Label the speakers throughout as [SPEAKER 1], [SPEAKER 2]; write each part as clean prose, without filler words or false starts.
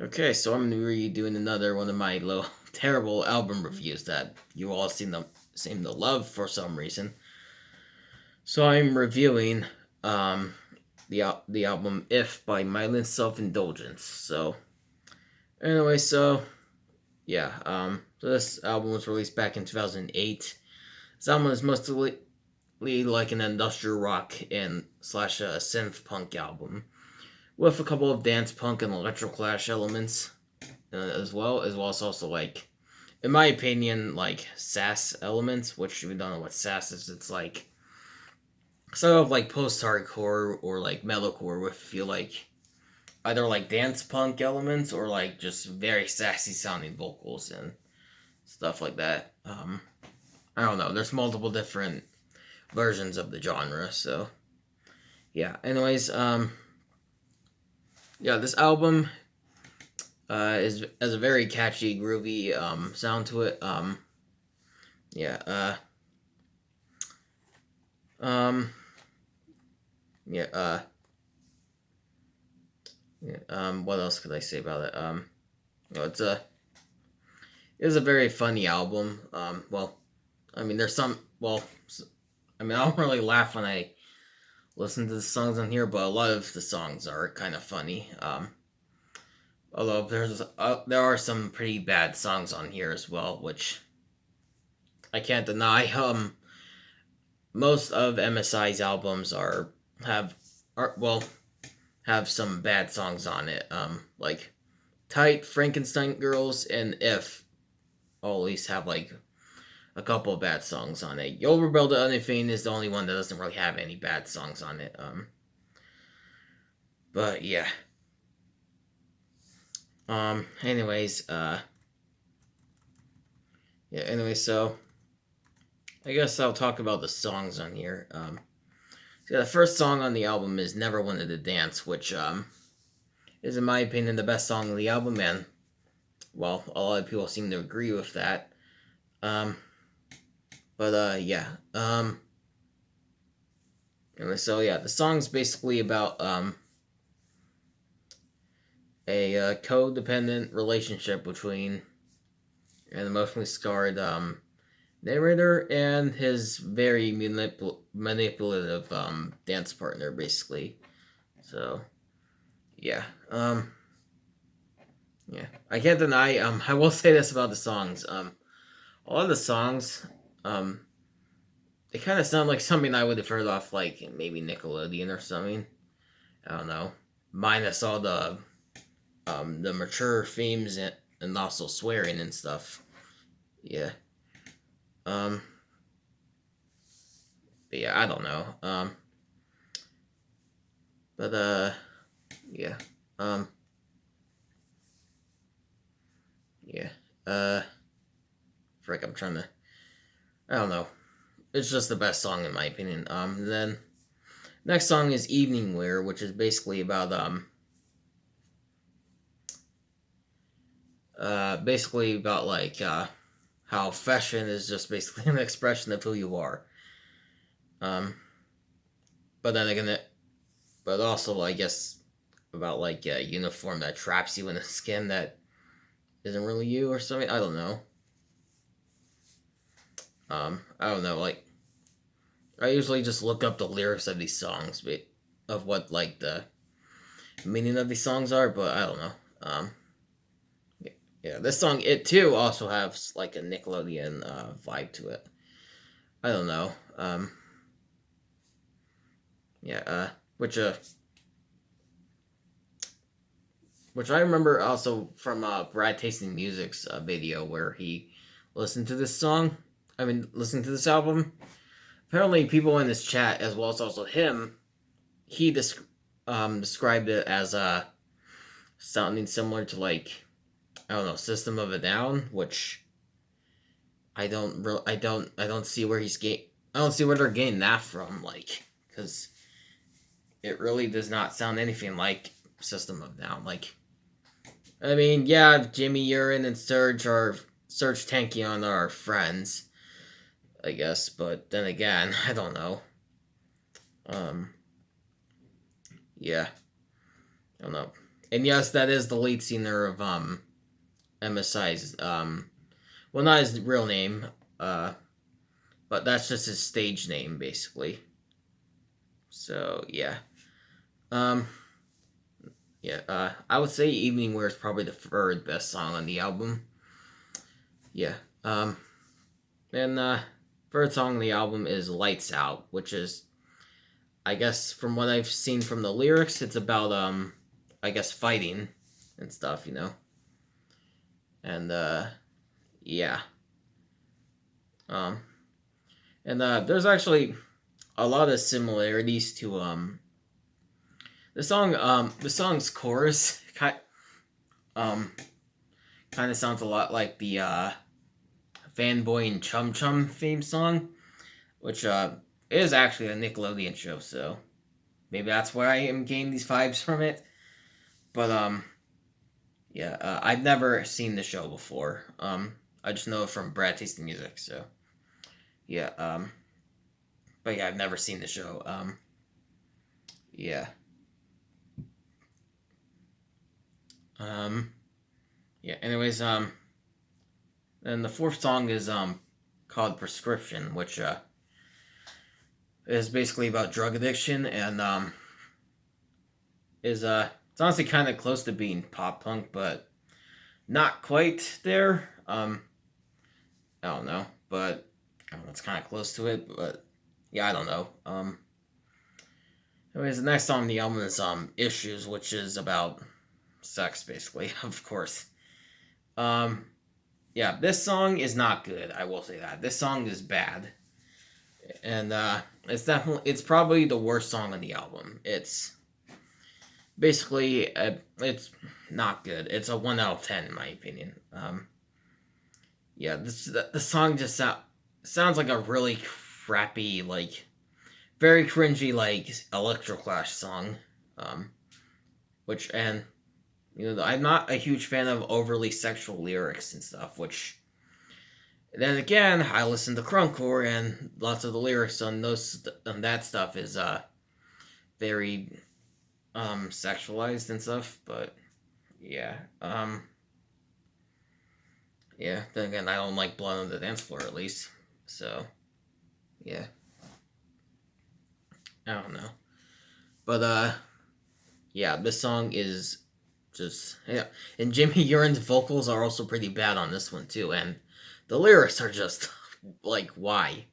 [SPEAKER 1] Okay, so I'm gonna be doing another one of my low terrible album reviews that you all seem to love for some reason. So I'm reviewing um the album If by Mindless Indulgence. So anyway, so this album was released back in 2008. This album is mostly like an industrial rock and slash synth punk album with a couple of dance punk and electro clash elements as well as also like in my opinion, like sass elements, which if you don't know what sass is, it's like sort of like post hardcore or like metalcore with feel like either like dance punk elements or like just very sassy sounding vocals and stuff like that. I don't know. There's multiple different versions of the genre, so yeah. Anyways, yeah, this album is has a very catchy, groovy sound to it. Yeah. Um, yeah. Yeah, what else could I say about it? It's a very funny album. I mean, there's some. I mean, I don't really laugh when I listen to the songs on here, but a lot of the songs are kind of funny. Although there are some pretty bad songs on here as well, which I can't deny. Most of MSI's albums are well have some bad songs on it. Like Tight, Frankenstein Girls, and If always have like a couple of bad songs on it. You'll Rebel to Anything is the only one that doesn't really have any bad songs on it. But yeah. Anyways, yeah. Anyway, so I guess I'll talk about the songs on here. So the first song on the album is "Never Wanted to Dance," which is in my opinion the best song on the album, and well, a lot of people seem to agree with that. Um, yeah. Anyway, so yeah, the song's basically about a codependent relationship between an emotionally scarred narrator and his very manipulative dance partner, basically. So yeah, yeah, I can't deny. I will say this about the songs. A lot of the songs, um, they kind of sound like something I would have heard off like maybe Nickelodeon or something. I don't know. Minus all the mature themes and also swearing and stuff. Yeah. Um. But yeah, I don't know. But yeah. Um. Yeah. Uh. Frick, I'm trying to. I don't know. It's just the best song in my opinion. Then next song is Evening Wear, which is basically about like how fashion is just basically an expression of who you are. Um. But then again, but also I guess about like a uniform that traps you in a skin that isn't really you or something. I don't know. I don't know. Like I usually just look up the lyrics of these songs, but of what like the meaning of these songs are. But I don't know. Yeah, this song it too also has like a Nickelodeon vibe to it. I don't know. Yeah. Which which I remember also from Brad Tasting Music's video where he listened to this song. I mean, listened to this album. Apparently, people in this chat, as well as also him, he described it as sounding similar to like I don't know System of a Down, which I don't see where I don't see where they're getting that from, like because it really does not sound anything like System of a Down. Like I mean, yeah, Jimmy Urine and Serge Tankian are friends, I guess, but then again, I don't know. Um, yeah, I don't know. And yes, that is the lead singer of MSI's well, not his real name, but that's just his stage name basically. So yeah. Um I would say Evening Wear is probably the third best song on the album. Yeah. And third song on the album is Lights Out, which is, I guess, from what I've seen from the lyrics, it's about I guess fighting and stuff, you know. And yeah. Um and there's actually a lot of similarities to the song's chorus um kind of sounds a lot like the Fanboy and Chum Chum theme song, which is actually a Nickelodeon show, so maybe that's where I am getting these vibes from it. But yeah, I've never seen the show before. I just know it from Brad Tasting Music, so yeah. But yeah, I've never seen the show. Yeah. Um, yeah. Anyways, and the fourth song is called Prescription, which is basically about drug addiction and is it's honestly kind of close to being pop punk, but not quite there. I don't know, but I don't know, it's kind of close to it, but yeah, I don't know. Anyways, the next song on the album is Issues, which is about sex, basically, of course. Um, yeah, this song is not good. I will say that this song is bad, and it's probably the worst song on the album. It's basically it's not good. It's a 1 out of 10 in my opinion. Yeah, the song just sounds like a really crappy, like very cringy, like electroclash song. Which and you know I'm not a huge fan of overly sexual lyrics and stuff. Which then again, I listen to Crunkcore and lots of the lyrics on that stuff is very sexualized and stuff. But yeah, yeah. Then again, I don't like blood on the dance floor at least. So yeah, I don't know. But yeah, this song is just yeah. And Jimmy Urin's vocals are also pretty bad on this one too, and the lyrics are just like why?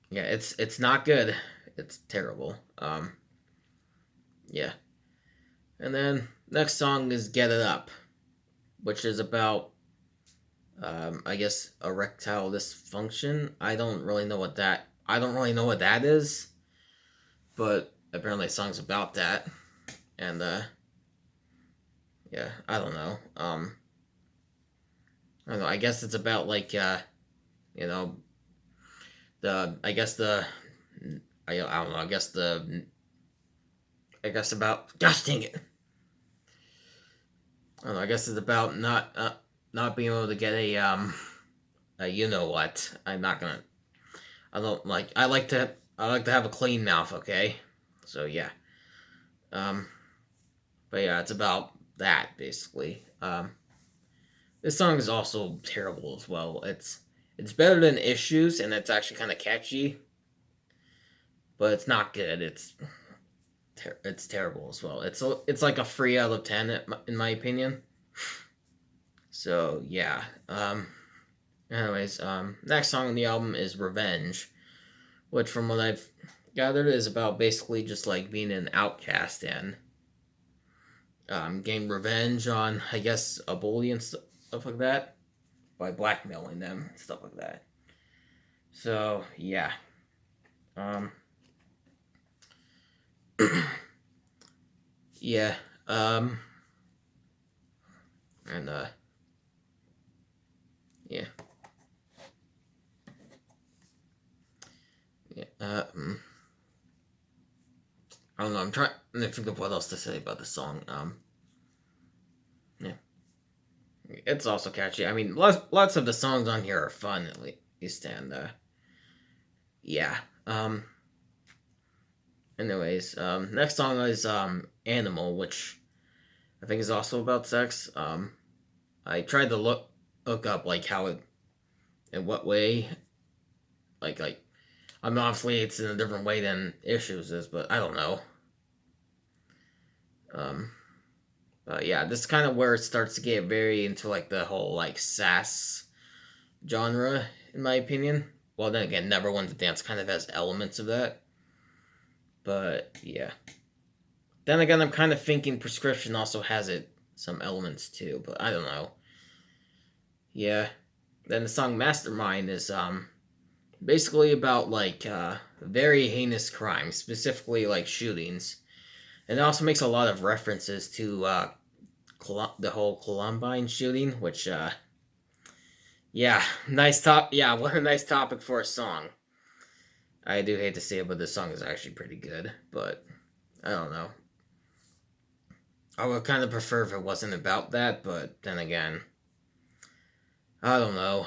[SPEAKER 1] Yeah, it's not good. It's terrible. Yeah. And then next song is Get It Up, which is about I guess erectile dysfunction. I don't really know what that is, but apparently the song's about that. And yeah, I don't know. I don't know. I guess it's about like you know, the I guess the I don't know. I guess about gosh dang it. I don't know. I guess it's about not being able to get a you know what. I'm not gonna. I don't like. I like to have a clean mouth. Okay, so yeah. Um, but yeah, it's about that basically. This song is also terrible as well. It's better than Issues, and it's actually kind of catchy, but it's not good. It's terrible as well. It's like a 3 out of 10 in my opinion. So yeah. Anyways, next song on the album is Revenge, which from what I've gathered is about basically just like being an outcast and getting revenge on I guess a bully and stuff like that by blackmailing them and stuff like that. So yeah. Um. Yeah. Um. And yeah. Yeah. I don't know. I'm trying to think of what else to say about the song. Yeah. It's also catchy. I mean, lots of the songs on here are fun at least, and yeah. Anyways, next song is Animal, which I think is also about sex. I tried to look up like how it in what way like I mean obviously it's in a different way than issues is, but I don't know. Um, but yeah, this is kind of where it starts to get very into like the whole like sass genre, in my opinion. Well, then again, Never Won the Dance kind of has elements of that, but yeah. Then again, I'm kind of thinking Prescription also has it some elements too, but I don't know. Yeah. Then the song Mastermind is basically about like very heinous crimes, specifically like shootings, and it also makes a lot of references to the whole Columbine shooting, which yeah, nice top. Yeah, what a nice topic for a song. I do hate to say it, but this song is actually pretty good. But I don't know. I would kind of prefer if it wasn't about that, but then again, I don't know.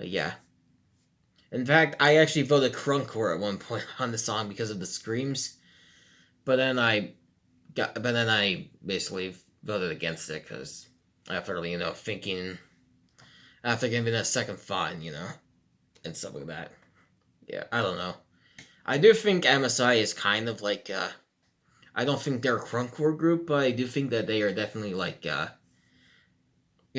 [SPEAKER 1] Yeah. In fact, I actually voted Crunkcore at one point on the song because of the screams, but then I basically voted against it because after thinking after giving it a second thought, and stuff like that. Yeah, I don't know. I do think MSI is kind of like I don't think they're a crunkcore group, but I do think that they are definitely like an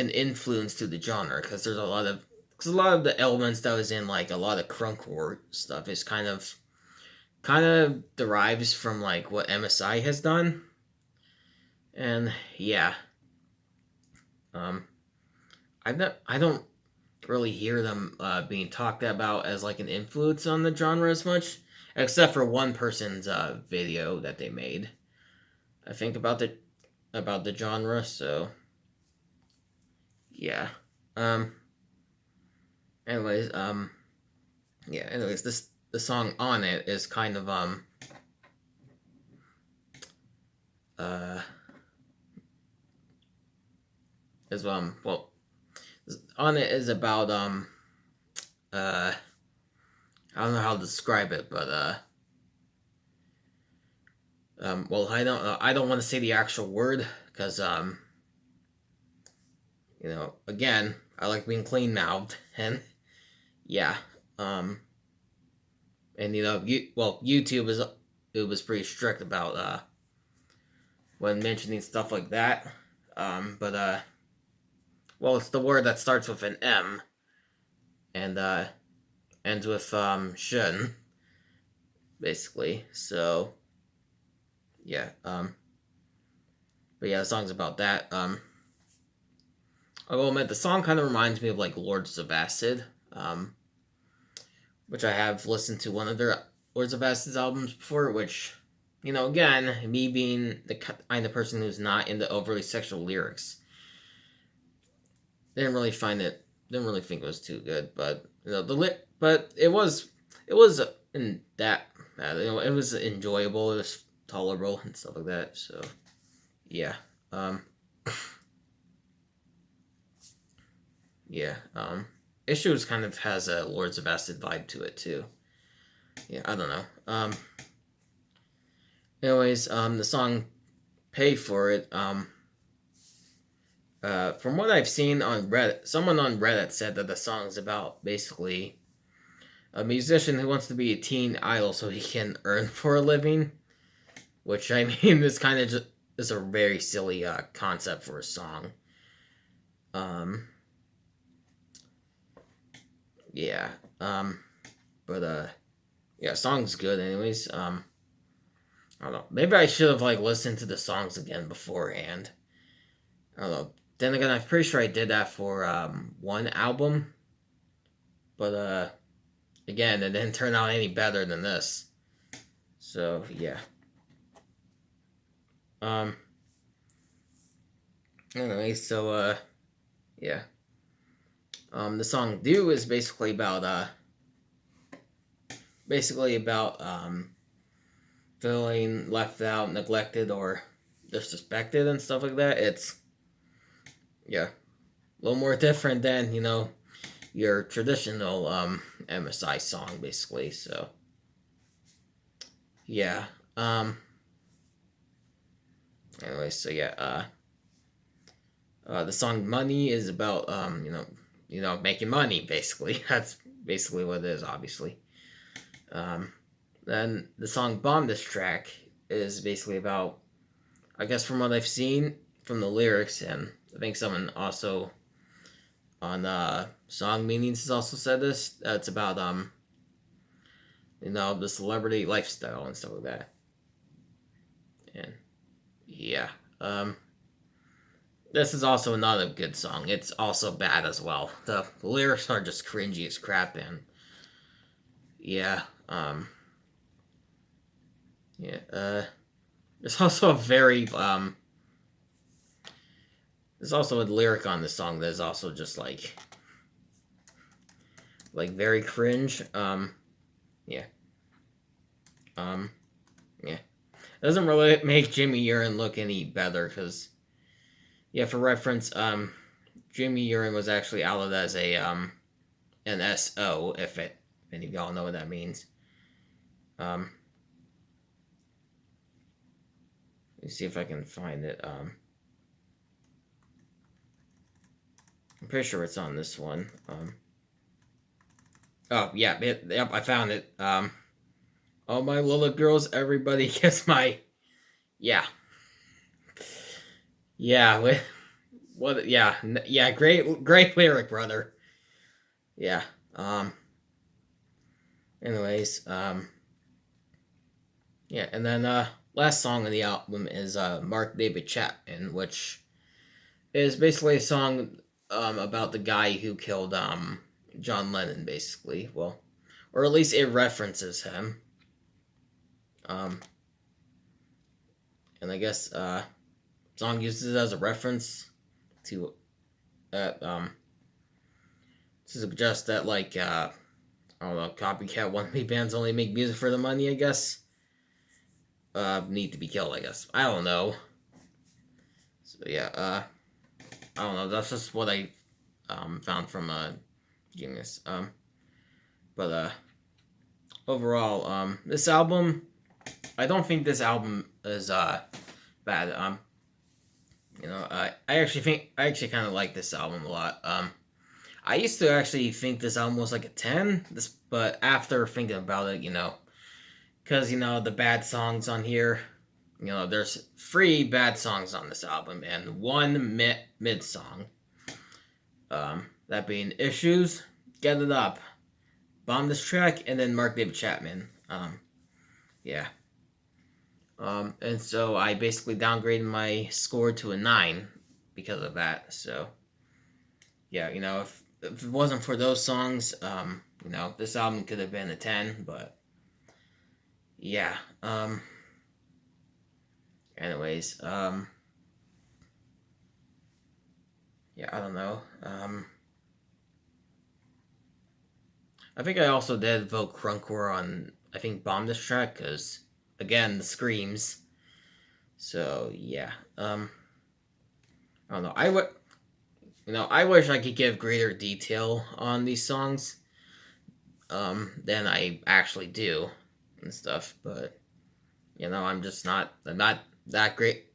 [SPEAKER 1] influence to the genre because there's a lot of the elements that was in like a lot of crunkcore stuff is kind of derives from like what MSI has done, and yeah, um, I don't really hear them being talked about as like an influence on the genre as much, except for one person's video that they made. I think about the genre. So yeah. Um. Anyways. Yeah. Anyways, the song on it is kind of uh is well on it is about uh I don't know how to describe it, but well I don't want to say the actual word because again I like being clean mouthed and yeah um and YouTube is it was pretty strict about when mentioning stuff like that. But well, it's the word that starts with an M and ends with shun, basically. So yeah. But yeah, the song's about that. I will admit the song kind of reminds me of like Lords of Acid, which I have listened to one of their Lords of Acid's albums before, which. Again, me being the kind of person who's not into overly sexual lyrics, didn't really find it. Didn't really think it was too good, but but it was in that it was enjoyable. It was tolerable and stuff like that. So yeah, yeah. Issues kind of has a Lords of Acid vibe to it too. Yeah, I don't know. Anyways, the song "Pay for It." From what I've seen on Reddit, someone on Reddit said that the song is about basically a musician who wants to be a teen idol so he can earn for a living. Which I mean, this kind of just is a very silly concept for a song. Um, yeah. But yeah, song's good. Anyways, I don't know. Maybe I should have like listened to the songs again beforehand. I don't know. Then again, I'm pretty sure I did that for one album, but again, it didn't turn out any better than this. So yeah. Um. Anyway, so yeah. The song "Do" is basically about feeling left out, neglected, or disrespected and stuff like that. It's yeah, a little more different than your traditional MSI song, basically. So yeah. Anyway, so yeah, the song "Money" is about making money. Basically, that's basically what it is. Obviously, um, then the song "Bomb This Track" is basically about, I guess, from what I've seen from the lyrics, and I think someone also on Song Meanings has also said this. It's about the celebrity lifestyle and stuff like that. And yeah, um, this is also not a good song. It's also bad as well. The lyrics are just cringy as crap, and yeah, yeah. There's also a very there's also a lyric on the song that is also just like very cringe. Yeah, um, yeah. It doesn't really make Jimmy Urine look any better because, yeah, for reference, Jimmy Urine was actually outed as an SO, if any of y'all know what that means. Um, let me see if I can find it. I'm pretty sure it's on this one. Oh yeah, yep, I found it. All my little girls, everybody gets my, yeah, yeah. What? Yeah, yeah. Great lyric, brother. Yeah. Um. Anyways. Yeah, and then last song on the album is Mark David Chapman, which is basically a song about the guy who killed John Lennon, basically. Well, or at least it references him. Um, and I guess song uses it as a reference to to suggest that I don't know, copycat wannabe bands only make music for the money. I guess need to be killed. I guess I don't know. So yeah, I don't know. That's just what I found from Genius. But overall, this album, I don't think this album is bad. I actually kind of like this album a lot. I used to actually think this album was like a 10. But after thinking about it, because the bad songs on here, there's 3 bad songs on this album and 1 mid song. That being Issues, Get It Up, Bomb This Track, and then Mark David Chapman. Yeah. And so I basically downgraded my score to a 9 because of that. So, yeah, if it wasn't for those songs, this album could have been a 10, but yeah. Anyways, yeah, I don't know. I think I also did vote Crunkcore on, I think, Bomb This Track, because, again, the screams. So, yeah. I don't know. I wish I could give greater detail on these songs, than I actually do and stuff, but, I'm not that great.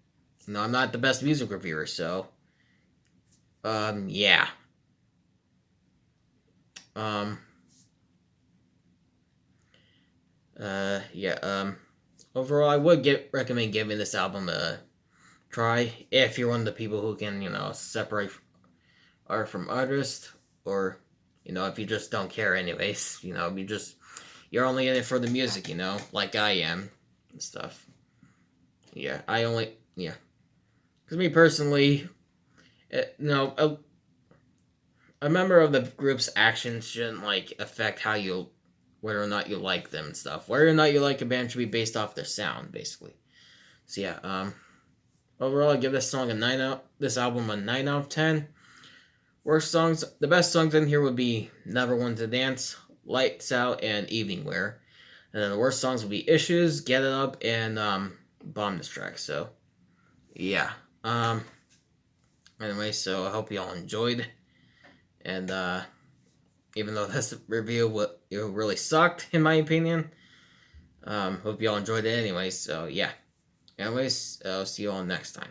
[SPEAKER 1] I'm not the best music reviewer, so, yeah. Um, yeah, overall, I would recommend giving this album a try if you're one of the people who can, separate art from artist, or, if you just don't care anyways, you're only in it for the music, like I am and stuff. Yeah, because me personally, a member of the group's actions shouldn't affect whether or not you like them and stuff. Whether or not you like a band should be based off their sound, basically. So yeah, overall, I give this album a 9 out of 10. Worst songs, the best songs in here would be "Never Want to Dance," "Lights Out," and "Evening Wear." And then the worst songs would be "Issues," "Get It Up," and "Bomb This Track." So yeah. Anyway, so I hope you all enjoyed, and even though this review really sucked in my opinion, hope you all enjoyed it anyway. So yeah. Anyways, I'll see you all next time.